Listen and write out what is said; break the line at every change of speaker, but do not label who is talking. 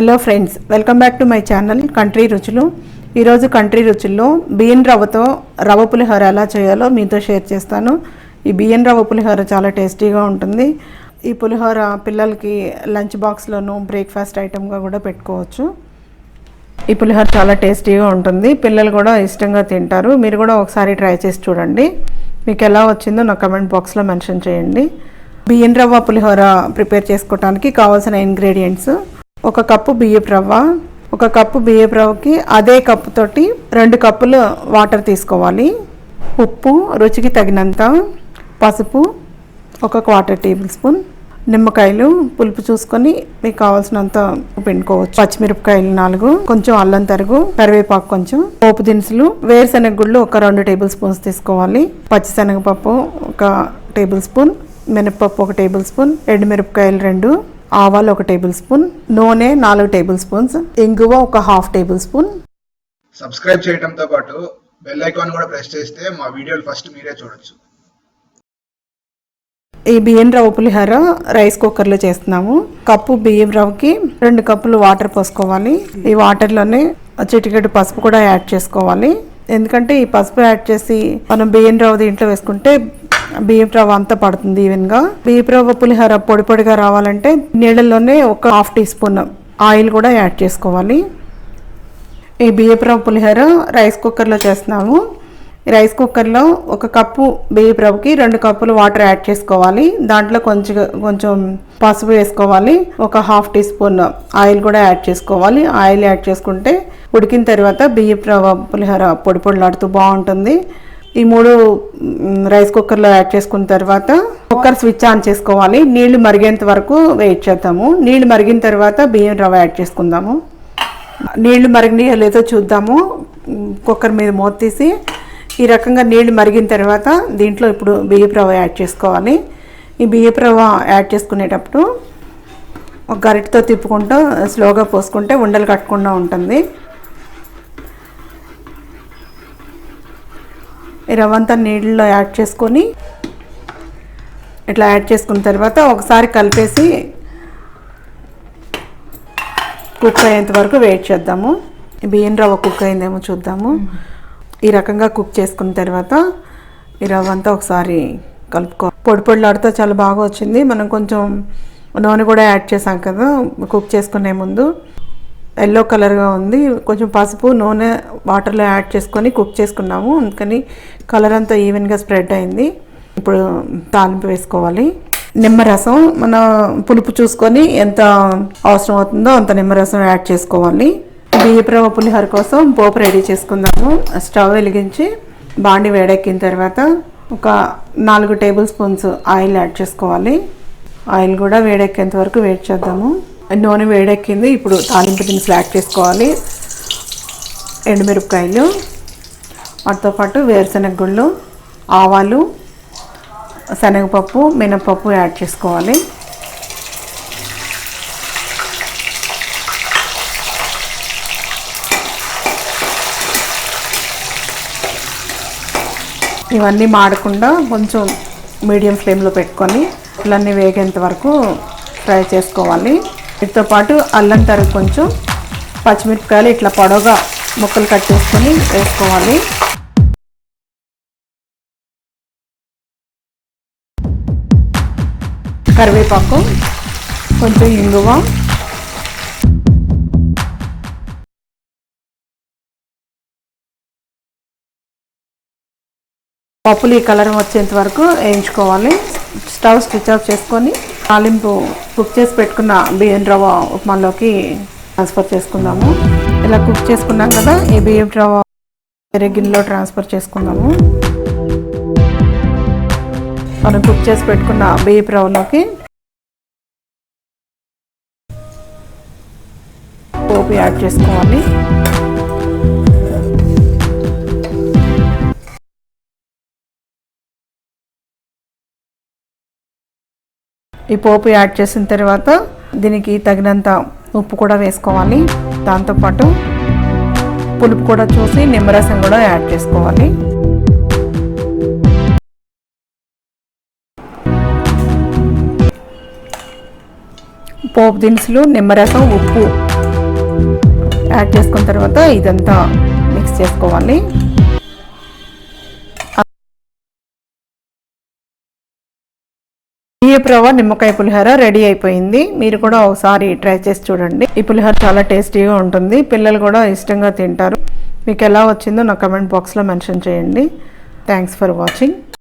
Hello friends, welcome back to my channel country రుచులు. ఈరోజు country రుచుల్లో బియ్యం రవ్వతో రవ్వ పులిహోర ఎలా చేయాలో మీతో షేర్ చేస్తాను. ఈ బియ్యం రవ్వ పులిహోర చాలా టేస్టీగా ఉంటుంది. ఈ పులిహోర పిల్లలకి లంచ్ బాక్స్లోను బ్రేక్ఫాస్ట్ ఐటమ్గా కూడా పెట్టుకోవచ్చు. ఈ పులిహోర చాలా టేస్టీగా ఉంటుంది, పిల్లలు కూడా ఇష్టంగా తింటారు. మీరు కూడా ఒకసారి ట్రై చేసి చూడండి. మీకు ఎలా వచ్చిందో నా కమెంట్ బాక్స్లో మెన్షన్ చేయండి. బియ్యం రవ్వ పులిహోర ప్రిపేర్ చేసుకోవడానికి కావాల్సిన ఇంగ్రీడియంట్స్: 1 కప్పు బియ్యపు రవ్వ, 1 కప్పు బియ్యపు రవ్వకి అదే కప్పుతోటి 2 కప్పులు వాటర్ తీసుకోవాలి. ఉప్పు రుచికి తగినంత, పసుపు 1/4 టేబుల్ స్పూన్, నిమ్మకాయలు పులుపు చూసుకొని మీకు కావాల్సినంత పిండుకోవచ్చు, పచ్చిమిరపకాయలు 4, కొంచెం అల్లం తరుగు, కరివేపాకు కొంచెం, పోపు దినుసులు, వేరుశనగ గుళ్ళు 2 టేబుల్ స్పూన్స్ తీసుకోవాలి, పచ్చిశనగపప్పు 1 టేబుల్ స్పూన్, మినపప్పు 1 టేబుల్ స్పూన్, ఎండుమిరపకాయలు 2, ఆవాలు 1 టేబుల్ స్పూన్, నూనె 4 టేబుల్ స్పూన్స్, ఇంగువ 1/2 టేబుల్ స్పూన్.
సబ్స్క్రైబ్ చేయడంతో పాటు బెల్ ఐకాన్ కూడా ప్రెస్ చేస్తే మా వీడియోలు ఫస్ట్ మీరే చూడొచ్చు.
ఈ బియ్యం రవ్వ పులిహోర రైస్ కుక్కర్లో చేస్తున్నాము. కప్పు బియ్యం రవ్వకి 2 కప్పులు వాటర్ పోసుకోవాలి. ఈ వాటర్లోనే చిటికెడు పసుపు కూడా యాడ్ చేసుకోవాలి. ఎందుకంటే ఈ పసుపు యాడ్ చేసి మనం బియ్యం రవ్వ దీంట్లో వేసుకుంటే బియ్యం రవ్వ అంతా పడుతుంది ఈవెన్గా. బియ్యం రవ్వ పులిహోర పొడి పొడిగా రావాలంటే నీళ్ళల్లోనే 1/2 టీ స్పూన్ ఆయిల్ కూడా యాడ్ చేసుకోవాలి. ఈ బియ్యం రవ్వ పులిహోర రైస్ కుక్కర్లో చేస్తున్నాము. రైస్ కుక్కర్లో 1 కప్పు బియ్యం రవ్వకి 2 కప్పులు వాటర్ యాడ్ చేసుకోవాలి. దాంట్లో కొంచెం పసుపు వేసుకోవాలి, 1/2 టీ స్పూన్ ఆయిల్ కూడా యాడ్ చేసుకోవాలి. ఆయిల్ యాడ్ చేసుకుంటే ఉడికిన తర్వాత బియ్యం రవ్వ పులిహోర పొడి పొడిలాడుతూ బాగుంటుంది. ఈ 3 రైస్ కుక్కర్లో యాడ్ చేసుకున్న తర్వాత కుక్కర్ స్విచ్ ఆన్ చేసుకోవాలి. నీళ్లు మరిగేంత వరకు వెయిట్ చేద్దాము. నీళ్లు మరిగిన తర్వాత బియ్యం రవ్వ యాడ్ చేసుకుందాము. నీళ్లు మరిగినాయో లేదో చూద్దాము. కుక్కర్ మీద మూత తీసి ఈ రకంగా నీళ్లు మరిగిన తర్వాత దీంట్లో ఇప్పుడు బియ్యపు రవ్వ యాడ్ చేసుకోవాలి. ఈ బియ్యపు రవ్వ యాడ్ చేసుకునేటప్పుడు ఒక గరిటెతో తిప్పుకుంటూ స్లోగా పోసుకుంటే ఉండలు కట్టకుండా ఉంటుంది. ఈ రవ్వంతా నీళ్ళలో యాడ్ చేసుకొని ఇట్లా యాడ్ చేసుకున్న తర్వాత ఒకసారి కలిపేసి కుక్ అయ్యేంత వరకు వెయిట్ చేద్దాము. బియ్యం రవ్వ కుక్ అయిందేమో చూద్దాము. ఈ రకంగా కుక్ చేసుకున్న తర్వాత ఈ రవ్వ అంతా ఒకసారి కలుపుకో. పొడి పొడిలాడుతూ చాలా బాగా వచ్చింది. మనం కొంచెం నూనె కూడా యాడ్ చేసాం కదా కుక్ చేసుకునే ముందు. ఎల్లో కలర్గా ఉంది. కొంచెం పసుపు నూనె వాటర్లో యాడ్ చేసుకొని కుక్ చేసుకున్నాము, అందుకని కలర్ అంతా ఈవెన్గా స్ప్రెడ్ అయింది. ఇప్పుడు తాలింపు వేసుకోవాలి. నిమ్మరసం మన పులుపు చూసుకొని ఎంత అవసరం అవుతుందో అంత నిమ్మరసం యాడ్ చేసుకోవాలి. బియ్యపు రవ్వ పులిహోర కోసం పోపు రెడీ చేసుకుందాము. స్టవ్ వెలిగించి బాండి వేడెక్కిన తర్వాత 4 టేబుల్ స్పూన్స్ ఆయిల్ యాడ్ చేసుకోవాలి. ఆయిల్ కూడా వేడెక్కేంత వరకు వెయిట్ చేద్దాము. నూనె వేడెక్కింది. ఇప్పుడు తాలింపు దినుసులు యాడ్ చేసుకోవాలి. ఎండుమిరపకాయలు, వాటితో పాటు వేరుశనగ గుళ్ళు, ఆవాలు, శనగపప్పు, మినపప్పు యాడ్ చేసుకోవాలి. ఇవన్నీ మాడకుండా కొంచెం మీడియం ఫ్లేమ్లో పెట్టుకొని ఇవన్నీ వేగేంత వరకు ఫ్రై చేసుకోవాలి. వీటితో పాటు అల్లం తరుగు, కొంచెం పచ్చిమిరపకాయలు ఇట్లా పొడవుగా ముక్కలు కట్ చేసుకొని వేసుకోవాలి. కరివేపాకు, కొంచెం ఇంగువ, పప్పులు ఈ కలర్ వచ్చేంత వరకు వేయించుకోవాలి. స్టవ్ స్విచ్ ఆఫ్ చేసుకొని తాలింపు కుక్ చేసి పెట్టుకున్న బియ్యం రవ్వ ఉప్మాలోకి ట్రాన్స్ఫర్ చేసుకుందాము. ఇలా కుక్ చేసుకున్నాం కదా, ఈ బియ్యం రవ్వ వేరే గిన్నెలో ట్రాన్స్ఫర్ చేసుకుందాము. మనం కుక్ చేసి పెట్టుకున్న బియ్యం రవ్వలోకి పోపు యాడ్ చేసుకోవాలి. ఈ పోపు యాడ్ చేసిన తర్వాత దీనికి తగినంత ఉప్పు కూడా వేసుకోవాలి. దాంతోపాటు పులుపు కూడా చూసి నిమ్మరసం కూడా యాడ్ చేసుకోవాలి. పోపు దినుసులు, నిమ్మరసం, ఉప్పు యాడ్ చేసుకున్న తర్వాత ఇదంతా మిక్స్ చేసుకోవాలి. బియ్యపు రవ్వ నిమ్మకాయ పులిహోర రెడీ అయిపోయింది. మీరు కూడా ఒకసారి ట్రై చేసి చూడండి. ఈ పులిహోర చాలా టేస్టీగా ఉంటుంది, పిల్లలు కూడా ఇష్టంగా తింటారు. మీకు ఎలా వచ్చిందో నా కమెంట్ బాక్స్లో మెన్షన్ చేయండి. Thanks for watching.